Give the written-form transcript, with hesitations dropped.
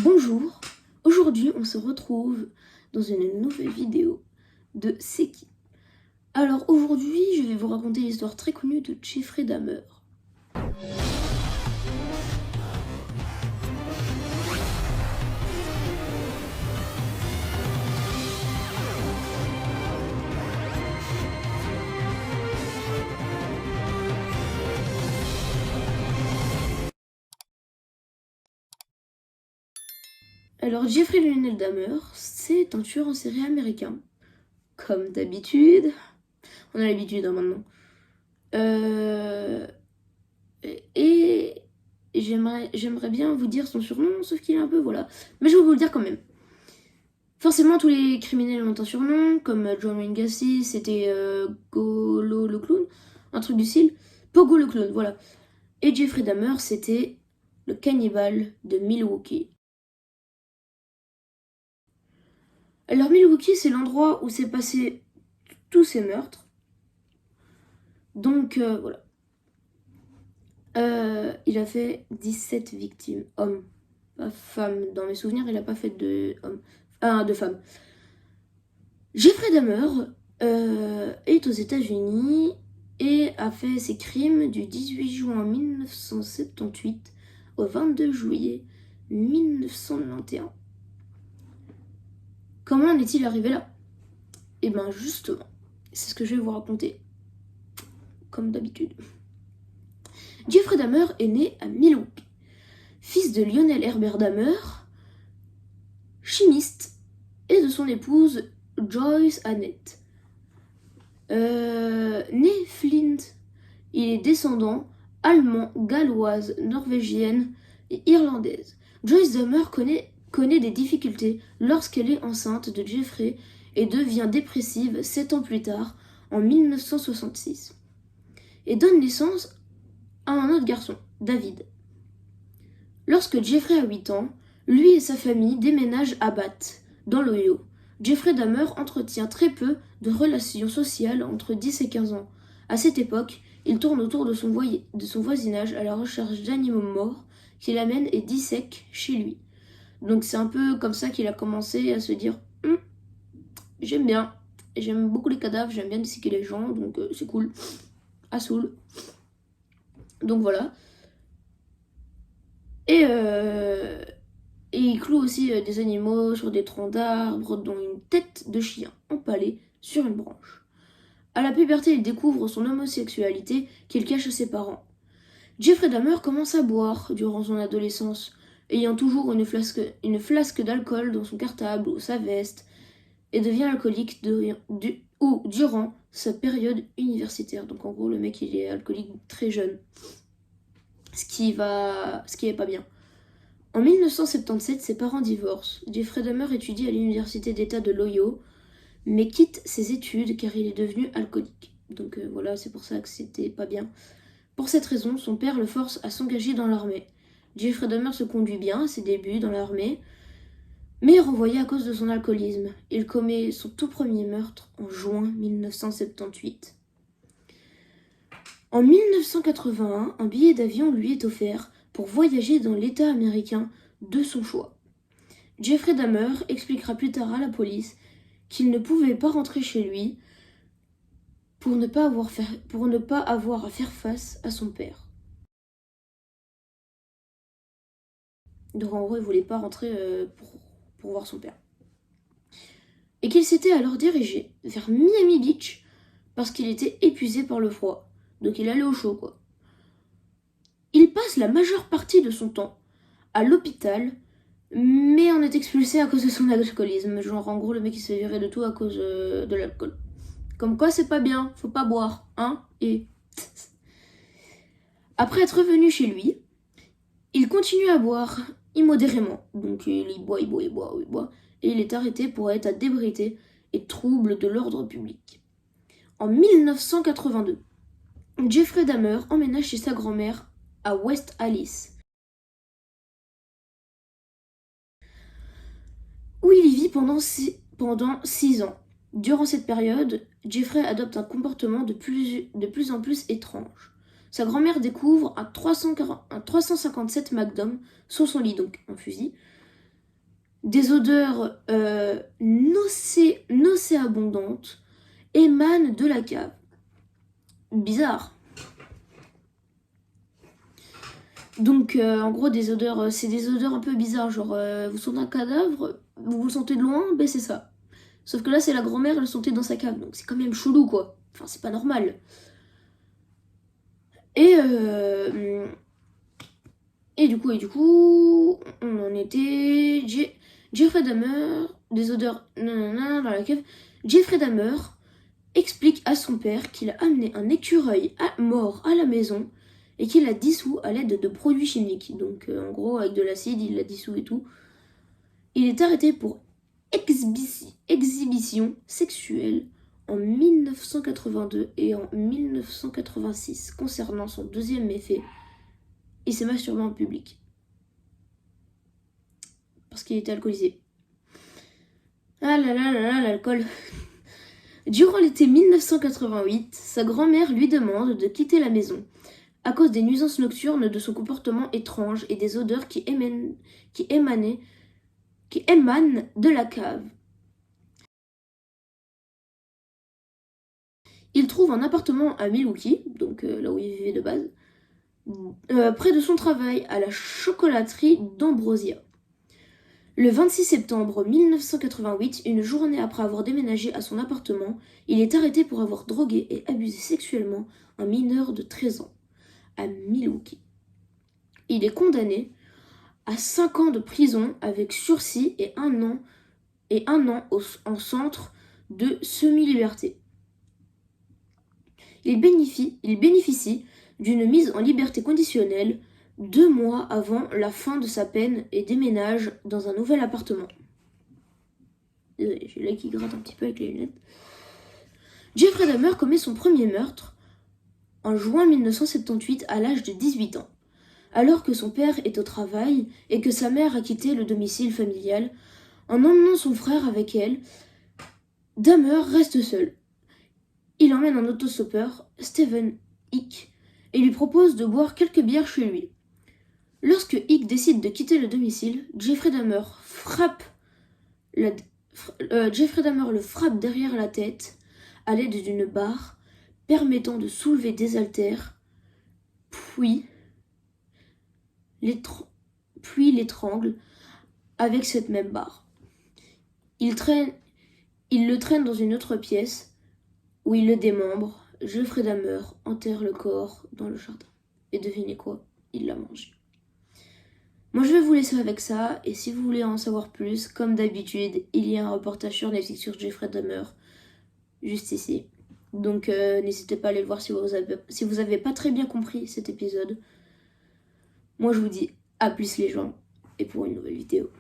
Bonjour, aujourd'hui on se retrouve dans une nouvelle vidéo de C'est qui. Alors aujourd'hui je vais vous raconter l'histoire très connue de Jeffrey Dahmer. Alors Jeffrey Lionel Dahmer, c'est un tueur en série américain. Comme d'habitude, on a l'habitude maintenant. Et j'aimerais bien vous dire son surnom, sauf qu'il est un peu voilà. Mais je vais vous le dire quand même. Forcément, tous les criminels ont un surnom, comme John Wayne Gacy, c'était Golo le clown, un truc du style. Pogo le clown, voilà. Et Jeffrey Dahmer, c'était le cannibale de Milwaukee. Alors Milwaukee, c'est l'endroit où s'est passé tous ces meurtres. Donc voilà. Il a fait 17 victimes, hommes, pas femmes. Dans mes souvenirs, il n'a pas fait de hommes, de femmes. Jeffrey Dahmer est aux États-Unis et a fait ses crimes du 18 juin 1978 au 22 juillet 1991. Comment en est-il arrivé là? Eh bien justement, c'est ce que je vais vous raconter, comme d'habitude. Jeffrey Dahmer est né à Milwaukee, fils de Lionel Herbert Dahmer, chimiste, et de son épouse Joyce Annette. Né Flint, il est descendant allemand, galloise, norvégienne et irlandaise. Joyce Dahmer connaît des difficultés lorsqu'elle est enceinte de Jeffrey et devient dépressive 7 ans plus tard, en 1966, et donne naissance à un autre garçon, David. Lorsque Jeffrey a 8 ans, lui et sa famille déménagent à Bath, dans l'Ohio. Jeffrey Dahmer entretient très peu de relations sociales entre 10 et 15 ans. À cette époque, il tourne autour de son voisinage à la recherche d'animaux morts qu'il amène et dissèque chez lui. Donc c'est un peu comme ça qu'il a commencé à se dire j'aime bien, j'aime beaucoup les cadavres, j'aime bien disséquer les gens, donc c'est cool. À Soul. Donc voilà. Et il cloue aussi des animaux sur des troncs d'arbres, dont une tête de chien empalée sur une branche. À la puberté, il découvre son homosexualité qu'il cache à ses parents. Jeffrey Dahmer commence à boire durant son adolescence, ayant toujours une flasque d'alcool dans son cartable ou sa veste, et devient alcoolique durant sa période universitaire. Donc en gros, le mec, il est alcoolique très jeune. Ce qui est pas bien. En 1977, ses parents divorcent. Jeffrey Dahmer étudie à l'université d'État de l'Ohio, mais quitte ses études car il est devenu alcoolique. Donc voilà, c'est pour ça que c'était pas bien. Pour cette raison, son père le force à s'engager dans l'armée. Jeffrey Dahmer se conduit bien à ses débuts dans l'armée, mais est renvoyé à cause de son alcoolisme. Il commet son tout premier meurtre en juin 1978. En 1981, un billet d'avion lui est offert pour voyager dans l'État américain de son choix. Jeffrey Dahmer expliquera plus tard à la police qu'il ne pouvait pas rentrer chez lui pour ne pas avoir à faire face à son père. Donc en gros, il voulait pas rentrer pour voir son père. Et qu'il s'était alors dirigé vers Miami Beach parce qu'il était épuisé par le froid. Donc il allait au chaud, quoi. Il passe la majeure partie de son temps à l'hôpital, mais en est expulsé à cause de son alcoolisme. Genre, en gros, le mec, il se fait virer de tout à cause de l'alcool. Comme quoi, c'est pas bien, faut pas boire, hein. Et après être revenu chez lui, il continue à boire immodérément. Donc, il boit, et il est arrêté pour être à d'ébriété et trouble de l'ordre public. En 1982, Jeffrey Dahmer emménage chez sa grand-mère à West Allis, où il y vit pendant 6 ans. Durant cette période, Jeffrey adopte un comportement de plus en plus étrange. Sa grand-mère découvre un 357 Magnum sur son lit, donc un fusil, Des odeurs nauséabondantes émanent de la cave. Bizarre. Donc, en gros, des odeurs, c'est des odeurs un peu bizarres. Genre, vous sentez un cadavre, vous le sentez de loin, ben c'est ça. Sauf que là, c'est la grand-mère, elle le sentait dans sa cave. Donc, c'est quand même chelou, quoi. Enfin, c'est pas normal. Et du coup, on en était... Jeffrey Dahmer, des odeurs nanana dans la cave. Jeffrey Dahmer explique à son père qu'il a amené un écureuil mort à la maison et qu'il l'a dissous à l'aide de produits chimiques. Donc, en gros, avec de l'acide, il l'a dissous et tout. Il est arrêté pour exhibition sexuelle en 1982 et en 1986. Concernant son deuxième méfait, il s'est masturbé en public. Parce qu'il était alcoolisé. Ah là là là là, l'alcool. Durant l'été 1988, sa grand-mère lui demande de quitter la maison à cause des nuisances nocturnes de son comportement étrange et des odeurs qui émanent de la cave. Il trouve un appartement à Milwaukee, donc là où il vivait de base, près de son travail à la chocolaterie d'Ambrosia. Le 26 septembre 1988, une journée après avoir déménagé à son appartement, il est arrêté pour avoir drogué et abusé sexuellement un mineur de 13 ans à Milwaukee. Il est condamné à 5 ans de prison avec sursis et un an en centre de semi-liberté. Il bénéficie d'une mise en liberté conditionnelle 2 mois avant la fin de sa peine et déménage dans un nouvel appartement. Désolé, j'ai l'œil qui gratte un petit peu avec les lunettes. Jeffrey Dahmer commet son premier meurtre en juin 1978 à l'âge de 18 ans. Alors que son père est au travail et que sa mère a quitté le domicile familial, en emmenant son frère avec elle, Dahmer reste seul. Il emmène un autostoppeur, Steven Hick, et lui propose de boire quelques bières chez lui. Lorsque Hick décide de quitter le domicile, Jeffrey Dahmer le frappe derrière la tête à l'aide d'une barre permettant de soulever des haltères, puis l'étrangle avec cette même barre. Il le traîne dans une autre pièce où il le démembre. Jeffrey Dahmer enterre le corps dans le jardin. Et devinez quoi? Il l'a mangé. Moi je vais vous laisser avec ça, et si vous voulez en savoir plus, comme d'habitude, il y a un reportage sur Netflix sur Jeffrey Dahmer, juste ici. Donc n'hésitez pas à aller le voir si vous avez pas très bien compris cet épisode. Moi je vous dis à plus les gens, et pour une nouvelle vidéo.